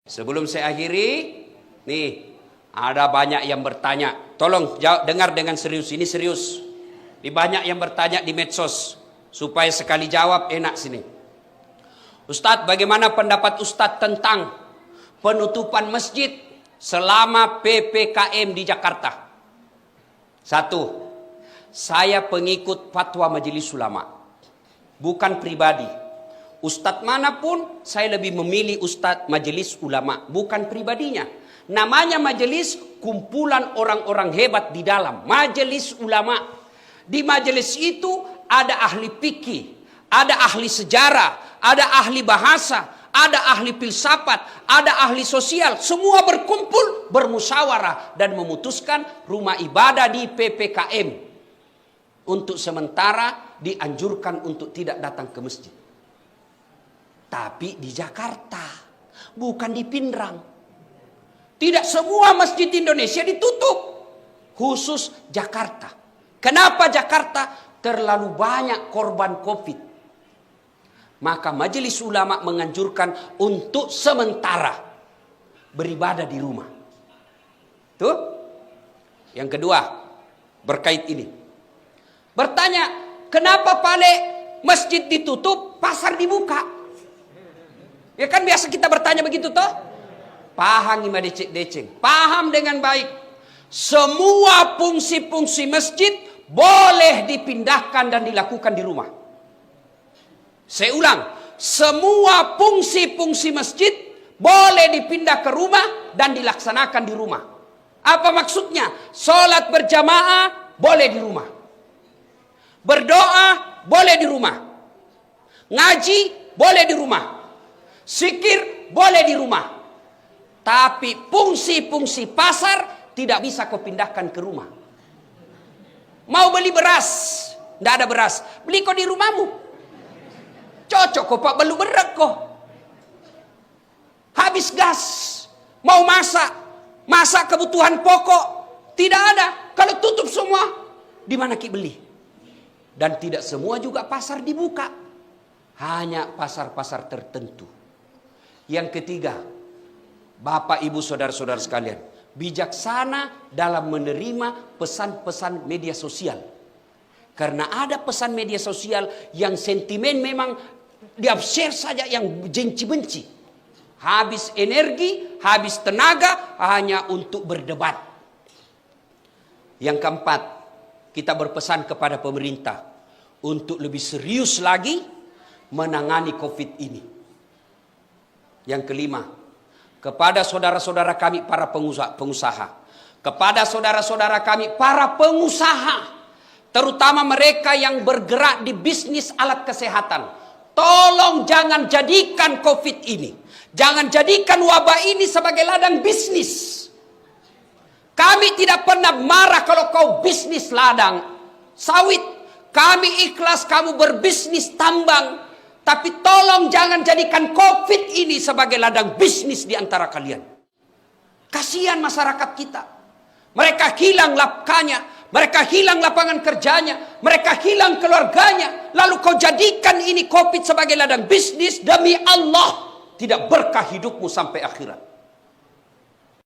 Sebelum saya akhiri, nih ada banyak yang bertanya. Tolong dengar dengan serius, ini serius. Di banyak yang bertanya di medsos, supaya sekali jawab enak sini. Ustadz, bagaimana pendapat Ustadz tentang penutupan masjid selama PPKM di Jakarta? Satu, saya pengikut fatwa Majelis Ulama, bukan pribadi. Ustadz manapun saya lebih memilih Ustadz Majelis Ulama, bukan pribadinya. Namanya majelis, kumpulan orang-orang hebat di dalam Majelis Ulama. Di majelis itu ada ahli fikih, ada ahli sejarah, ada ahli bahasa, ada ahli filsafat, ada ahli sosial. Semua berkumpul, bermusyawarah dan memutuskan rumah ibadah di PPKM untuk sementara dianjurkan untuk tidak datang ke masjid. Tapi di Jakarta, bukan di Pindrang. Tidak semua masjid di Indonesia ditutup, khusus Jakarta. Kenapa Jakarta? Terlalu banyak korban COVID. Maka Majelis Ulama menganjurkan untuk sementara beribadah di rumah. Tuh. Yang kedua, berkait ini. Bertanya, kenapa Pale masjid ditutup, pasar dibuka? Ya kan biasa kita bertanya begitu toh? Paham ima decek-deceng. Paham dengan baik. Semua fungsi-fungsi masjid boleh dipindahkan dan dilakukan di rumah. Saya ulang, semua fungsi-fungsi masjid boleh dipindah ke rumah dan dilaksanakan di rumah. Apa maksudnya? Sholat berjamaah boleh di rumah. Berdoa boleh di rumah. Ngaji boleh di rumah. Zikir boleh di rumah. Tapi fungsi-fungsi pasar tidak bisa kau pindahkan ke rumah. Mau beli beras, tidak ada beras, beli kau di rumahmu. Cocok kok pak, belu berak kok. Habis gas, mau masak kebutuhan pokok, tidak ada. Kalau tutup semua, di mana ki beli? Dan tidak semua juga pasar dibuka, hanya pasar-pasar tertentu. Yang ketiga, Bapak Ibu saudara-saudara sekalian, bijaksana dalam menerima pesan-pesan media sosial. Karena ada pesan media sosial yang sentimen memang di-share saja yang benci-benci. Habis energi, habis tenaga hanya untuk berdebat. Yang keempat, kita berpesan kepada pemerintah untuk lebih serius lagi menangani COVID ini. Yang kelima, kepada saudara-saudara kami para pengusaha, kepada saudara-saudara kami para pengusaha, terutama mereka yang bergerak di bisnis alat kesehatan, tolong jangan jadikan COVID ini, jangan jadikan wabah ini sebagai ladang bisnis. Kami tidak pernah marah kalau kau bisnis ladang sawit, kami ikhlas kamu berbisnis tambang. Tapi tolong jangan jadikan COVID ini sebagai ladang bisnis di antara kalian. Kasihan masyarakat kita. Mereka hilang nafkahnya, mereka hilang lapangan kerjanya, mereka hilang keluarganya. Lalu kau jadikan ini COVID sebagai ladang bisnis, demi Allah tidak berkah hidupmu sampai akhirat.